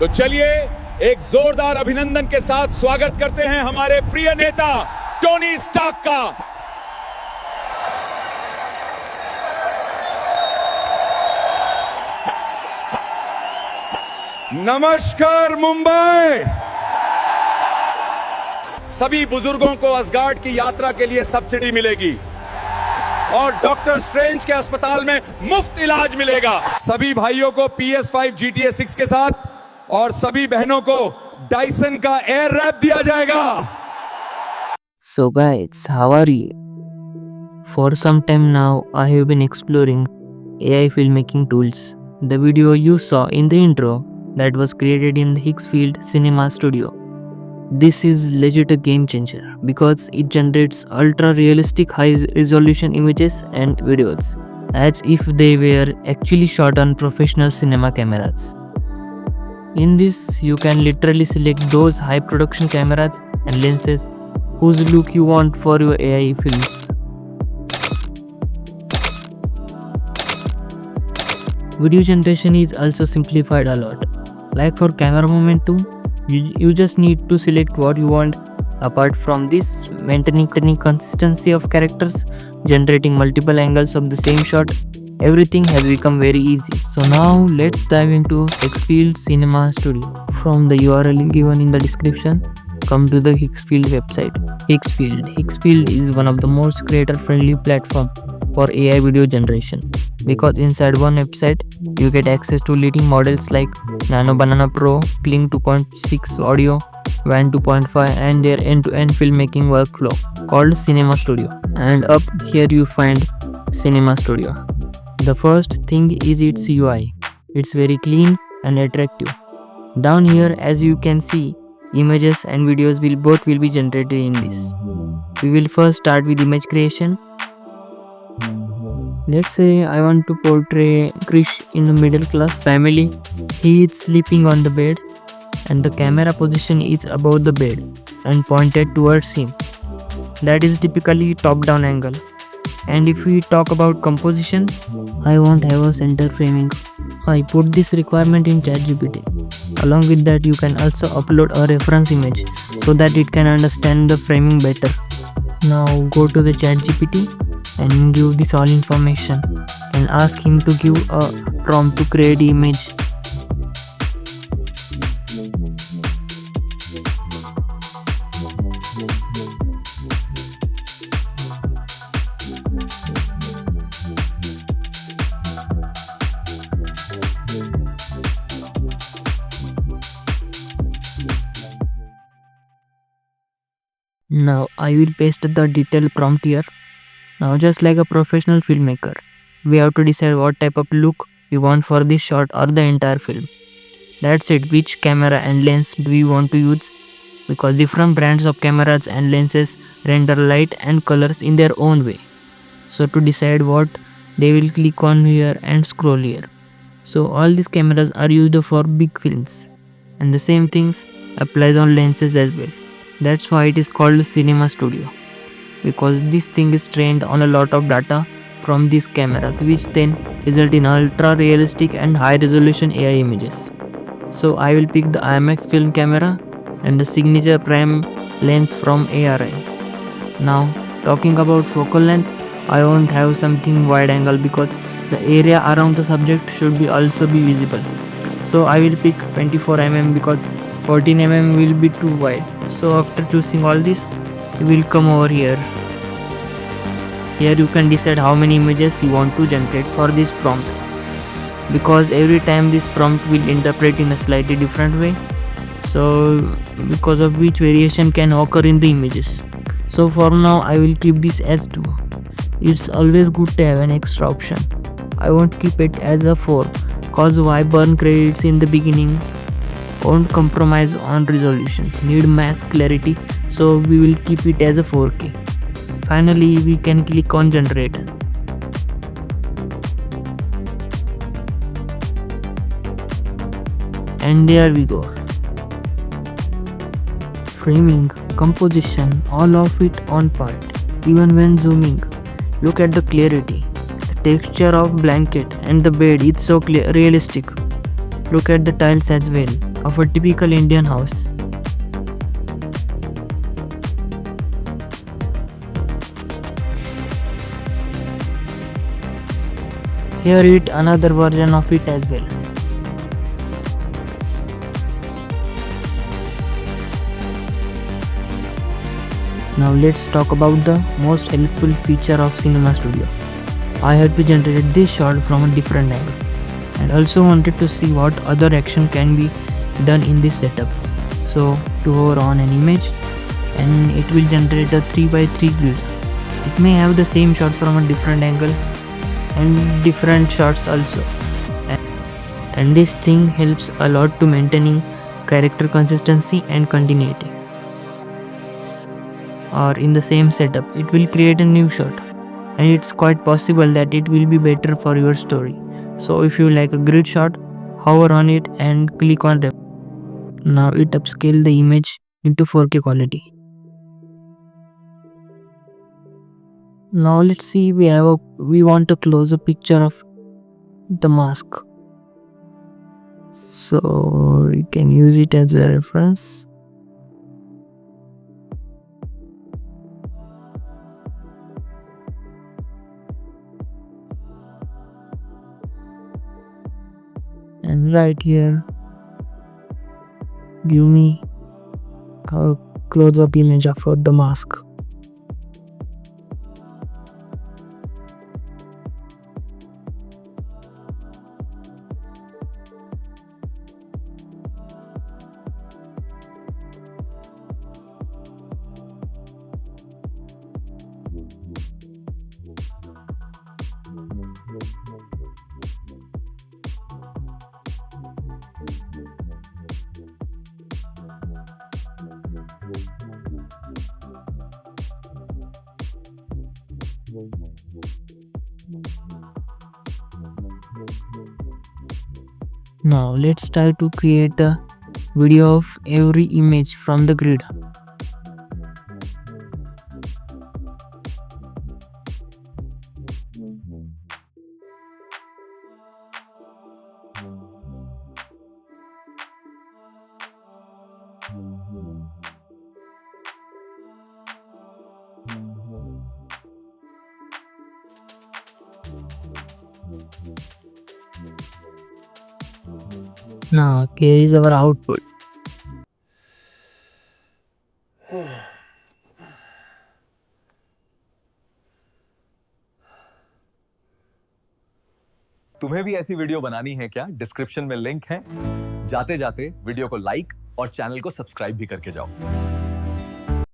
तो चलिए एक जोरदार अभिनंदन के साथ स्वागत करते हैं हमारे प्रिय नेता टोनी स्टार्क का। नमस्कार मुंबई। सभी बुजुर्गों को असगार्ड की यात्रा के लिए सब्सिडी मिलेगी और डॉक्टर स्ट्रेंज के अस्पताल में मुफ्त इलाज मिलेगा। सभी भाइयों को PS5 GTA 6 के साथ और सभी बहनों को डायसन का एयर रैप दिया जाएगा। So guys, how are you? For some time now, I have been exploring AI filmmaking tools. The video you saw in the intro that was created in the Higgsfield Cinema Studio. This is legit a game changer because it generates ultra realistic high resolution images and videos as if they were actually shot on professional cinema cameras. In this, you can literally select those high production cameras and lenses whose look you want for your AI films. Video generation is also simplified a lot. Like for camera movement too, you just need to select what you want. Apart from this, maintaining consistency of characters, generating multiple angles of the same shot, everything has become very easy. So now let's dive into Higgsfield Cinema Studio. From the URL given in the description, come to the Higgsfield website. Higgsfield is one of the most creator-friendly platform for AI video generation because inside one website you get access to leading models like Nano Banana Pro, Kling 2.6 Audio, Van 2.5 and their end-to-end filmmaking workflow called Cinema Studio. And up here you find Cinema Studio. The first thing is its UI. It's very clean and attractive. Down here, as you can see, images and videos will be generated in this. We will first start with image creation. Let's say I want to portray Krish in a middle class family. He is sleeping on the bed and the camera position is above the bed and pointed towards him. That is typically top-down angle. And if we talk about composition, I won't have a center framing. I put this requirement in ChatGPT. Along with that, you can also upload a reference image so that it can understand the framing better. Now go to the ChatGPT and give this all information and ask him to give a prompt to create the image. Now I will paste the detailed prompt here. Now just like a professional filmmaker, we have to decide what type of look we want for this shot or the entire film. That's it, which camera and lens do we want to use, because different brands of cameras and lenses render light and colors in their own way. So to decide what, they will click on here and scroll here. So all these cameras are used for big films and the same things applies on lenses as well. That's why it is called Cinema Studio, because this thing is trained on a lot of data from these cameras, which then result in ultra realistic and high resolution AI images. So I will pick the IMX film camera and the signature prime lens from ARI. Now talking about focal length, I won't have something wide angle because the area around the subject should be also be visible. So I will pick 24mm because 14mm will be too wide. So after choosing all this, you will come over here. Here you can decide how many images you want to generate for this prompt, because every time this prompt will interpret in a slightly different way, so because of which variation can occur in the images. So for now I will keep this as 2. It's always good to have an extra option. I won't keep it as a 4 cause why burn credits in the beginning. Won't compromise on resolution, need max clarity, so we will keep it as a 4K. Finally, we can click on generate. And there we go. Framing, composition, all of it on part. Even when zooming, look at the clarity. The texture of blanket and the bed, it's so realistic. Look at the tiles as well. of a typical Indian house. Here it another version of it as well. Now let's talk about the most helpful feature of Cinema Studio. I had to generate this shot from a different angle and also wanted to see what other action can be done in this setup. So to hover on an image and it will generate a 3x3 grid. It may have the same shot from a different angle and different shots also, and this thing helps a lot to maintaining character consistency and continuity. Or in the same setup it will create a new shot, and it's quite possible that it will be better for your story. So if you like a grid shot, hover on it and click on rep. Now it upscale the image into 4K quality. Now let's see, we want to close a picture of the mask, so we can use it as a reference. And right here give me a close-up image of the mask. Now let's try to create a video of every image from the grid. Now here is our output. तुम्हें भी ऐसी video बनानी है क्या? Description में link है, जाते जाते वीडियो को लाइक और चैनल को सब्सक्राइब भी करके जाओ।